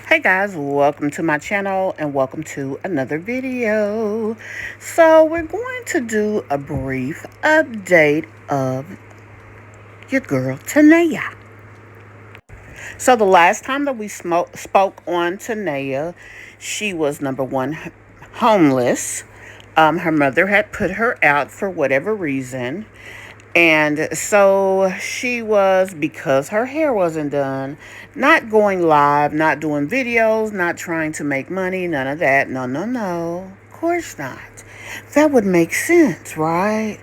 Hey guys, welcome to my channel and welcome to another video. So we're going to do a brief update of your girl Tannea. So the last time that we spoke on Tannea, she was number one, homeless. Her mother had put her out for whatever reason. And so she was, because her hair wasn't done, not going live, not doing videos, not trying to make money, none of that. No, no, no. Of course not. That would make sense, right?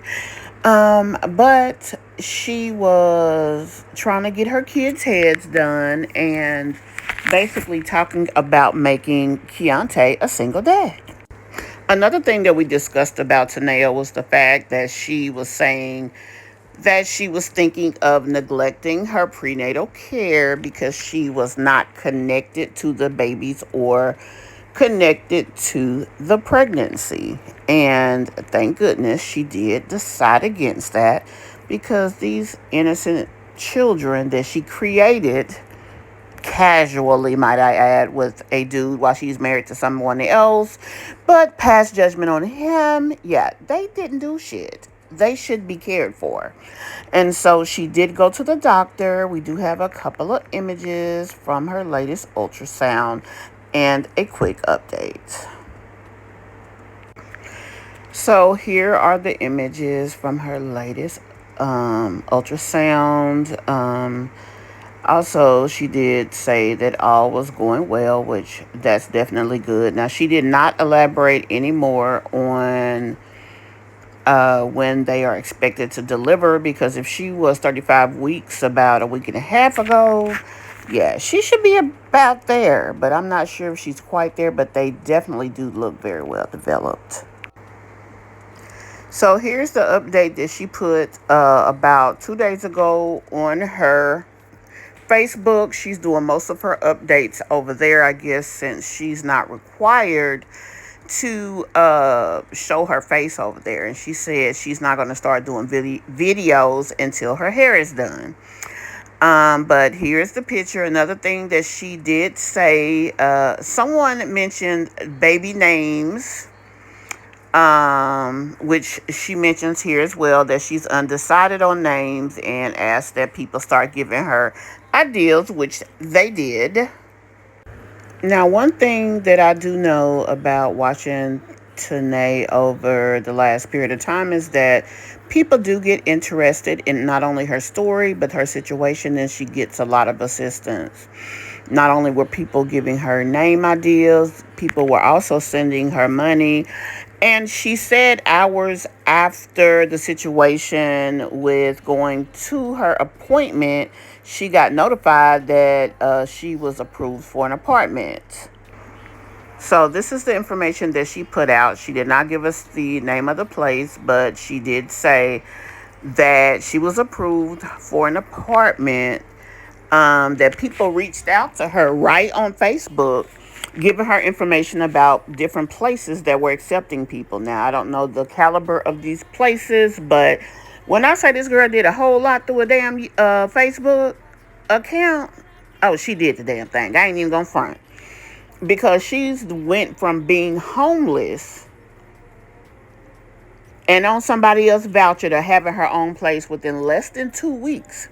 But she was trying to get her kids' heads done and basically talking about making Keontae a single dad. Another thing that we discussed about Tannea was the fact that she was saying that she was thinking of neglecting her prenatal care because she was not connected to the babies or connected to the pregnancy. And thank goodness she did decide against that, because these innocent children that she created casually, might I add, with a dude while she's married to someone else, but passed judgment on him. Yeah, they didn't do shit. They should be cared for. And so she did go to the doctor. We do have a couple of images from her latest ultrasound and a quick update. So here are the images from her latest ultrasound. Also, she did say that all was going well, which that's definitely good. Now, she did not elaborate any more on when they are expected to deliver, because if she was 35 weeks about a week and a half ago, yeah, she should be about there. But I'm not sure if she's quite there, but they definitely do look very well developed. So here's the update that she put about 2 days ago on her Facebook. She's doing most of her updates over there, I guess, since she's not required to show her face over there. And she said she's not going to start doing videos until her hair is done. But here's the picture. Another thing that she did say, someone mentioned baby names, which she mentions here as well, that she's undecided on names and asked that people start giving her ideas, which they did. Now, one thing that I do know about watching Tanae over the last period of time is that people do get interested in not only her story, but her situation, and she gets a lot of assistance. Not only were people giving her name ideas, people were also sending her money. And she said hours after the situation with going to her appointment, she got notified that she was approved for an apartment. So this is the information that she put out. She did not give us the name of the place, but she did say that she was approved for an apartment, that people reached out to her right on Facebook, giving her information about different places that were accepting people. Now, I don't know the caliber of these places, but when I say this girl did a whole lot through a damn Facebook account, oh, she did the damn thing. I ain't even gonna front. Because she's went from being homeless and on somebody else's voucher to having her own place within less than 2 weeks.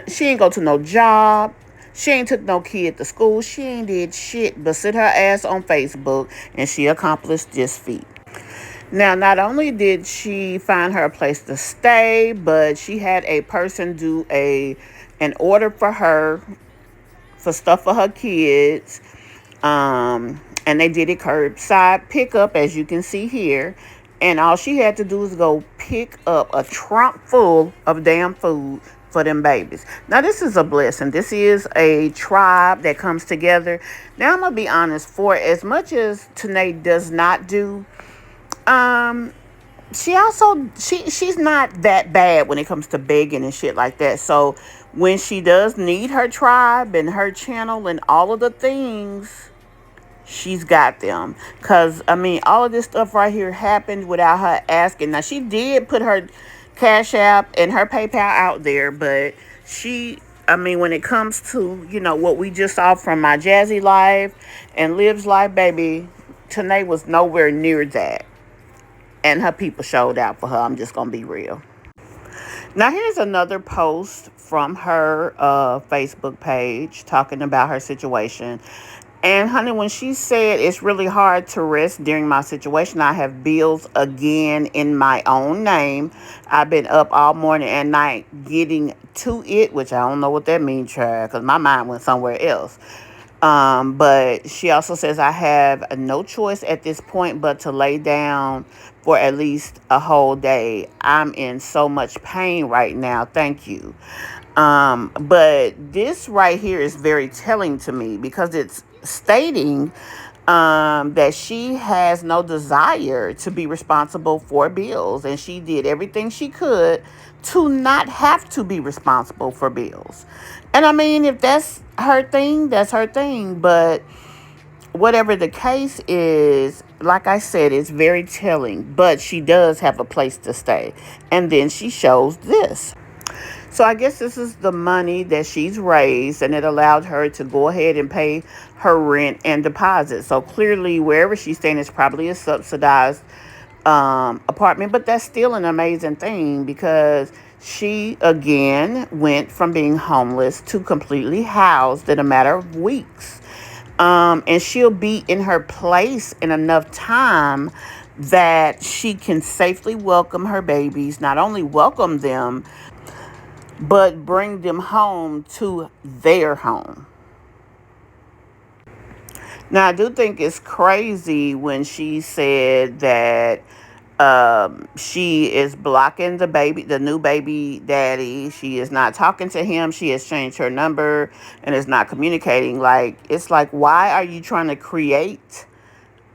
She ain't go to no job. She ain't took no kid to school. She ain't did shit but sit her ass on Facebook, and she accomplished this feat. Now, not only did she find her a place to stay, but she had a person do an order for her for stuff for her kids. And they did it curbside pickup, as you can see here. And all she had to do was go pick up a trunk full of damn food for them babies. Now, this is a blessing. This is a tribe that comes together. Now, I'm going to be honest. For as much as Tanae does not do, she's not that bad when it comes to begging and shit like that. So when she does need her tribe and her channel and all of the things, she's got them. Because, I mean, all of this stuff right here happened without her asking. Now, she did put her Cash App and her PayPal out there, but she I mean, when it comes to, what we just saw from my Jazzy life and Liv's life, baby, Tanae was nowhere near that. And her people showed out for her. I'm just going to be real. Now, here's another post from her Facebook page talking about her situation. And, honey, when she said it's really hard to rest during my situation, I have bills again in my own name. I've been up all morning and night getting to it, which I don't know what that means, child, because my mind went somewhere else. But she also says, I have no choice at this point but to lay down for at least a whole day. I'm in so much pain right now. Thank you. But this right here is very telling to me because it's stating that she has no desire to be responsible for bills, and she did everything she could to not have to be responsible for bills. And I mean, if that's her thing, that's her thing. But whatever the case is, like I said, it's very telling. But she does have a place to stay. And then she shows this. So I guess this is the money that she's raised, and it allowed her to go ahead and pay her rent and deposit. So clearly, wherever she's staying is probably a subsidized apartment, but that's still an amazing thing because she again went from being homeless to completely housed in a matter of weeks. And she'll be in her place in enough time that she can safely welcome her babies, not only welcome them, but bring them home to their home. Now, I do think it's crazy when she said that she is blocking the new baby daddy. She is not talking to him. She has changed her number and is not communicating. Like, it's like, why are you trying to create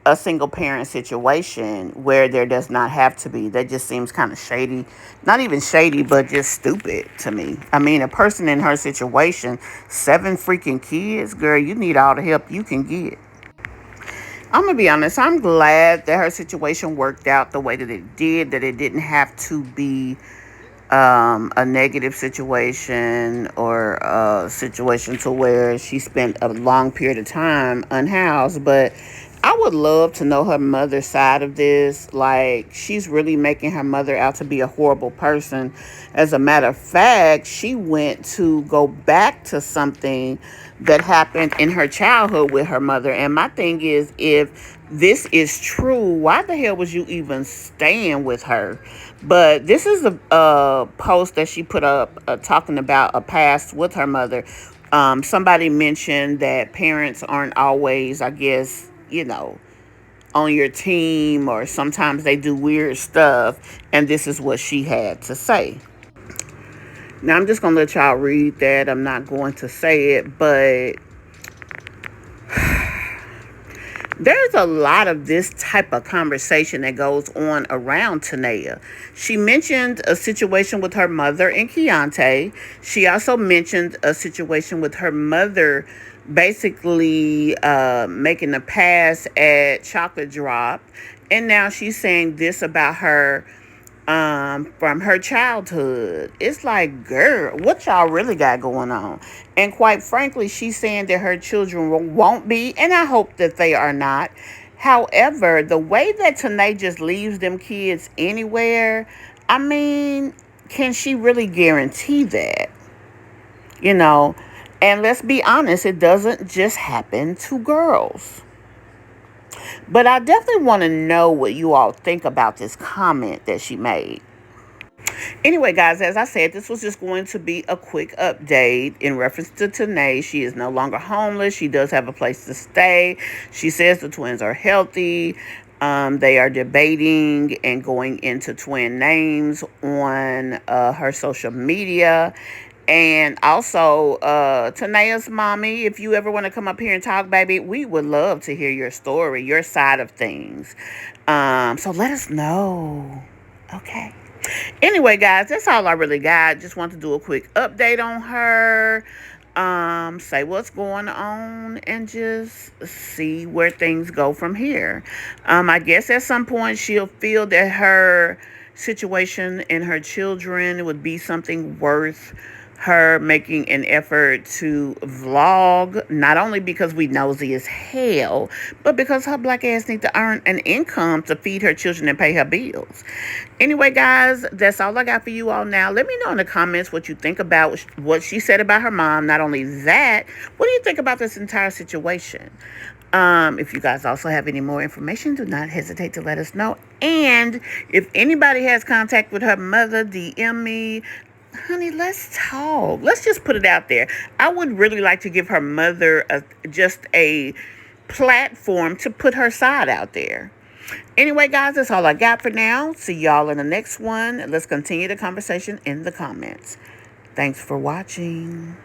a single parent situation where there does not have to be? That just seems kind of shady. Not even shady, but just stupid to me. I mean, a person in her situation, 7 freaking kids, girl, you need all the help you can get. I'm going to be honest, I'm glad that her situation worked out the way that it did, that it didn't have to be a negative situation or a situation to where she spent a long period of time unhoused. But I would love to know her mother's side of this. Like, she's really making her mother out to be a horrible person. As a matter of fact, she went to go back to something that happened in her childhood with her mother. And my thing is, if this is true, why the hell was you even staying with her? But this is a post that she put up talking about a past with her mother. Somebody mentioned that parents aren't always, I guess, on your team, or sometimes they do weird stuff. And this is what she had to say. Now, I'm just going to let y'all read that. I'm not going to say it, but there's a lot of this type of conversation that goes on around Tannea. She mentioned a situation with her mother and Keontae. She also mentioned a situation with her mother basically making a pass at Chocolate Drop. And now she's saying this about her from her childhood. It's like, girl, what y'all really got going on? And quite frankly, she's saying that her children won't be, and I hope that they are not. However, the way that Tanae just leaves them kids anywhere, I mean, can she really guarantee that? And let's be honest, it doesn't just happen to girls. But I definitely want to know what you all think about this comment that she made. Anyway, guys, as I said, this was just going to be a quick update in reference to Tanae. She is no longer homeless. She does have a place to stay. She says the twins are healthy. They are debating and going into twin names on her social media. And also, Tanea's mommy, if you ever want to come up here and talk, baby, we would love to hear your story, your side of things. So let us know. Okay. Anyway, guys, that's all I really got. Just want to do a quick update on her. Say what's going on and just see where things go from here. I guess at some point she'll feel that her situation and her children would be something worth her making an effort to vlog, not only because we nosy as hell, but because her black ass need to earn an income to feed her children and pay her bills. Anyway, guys, that's all I got for you all now. Let me know in the comments what you think about what she said about her mom. Not only that, what do you think about this entire situation? If you guys also have any more information, do not hesitate to let us know. And if anybody has contact with her mother, DM me. Honey, let's talk. Let's just put it out there. I would really like to give her mother just a platform to put her side out there. Anyway, guys, that's all I got for now. See y'all in the next one. Let's continue the conversation in the comments. Thanks for watching.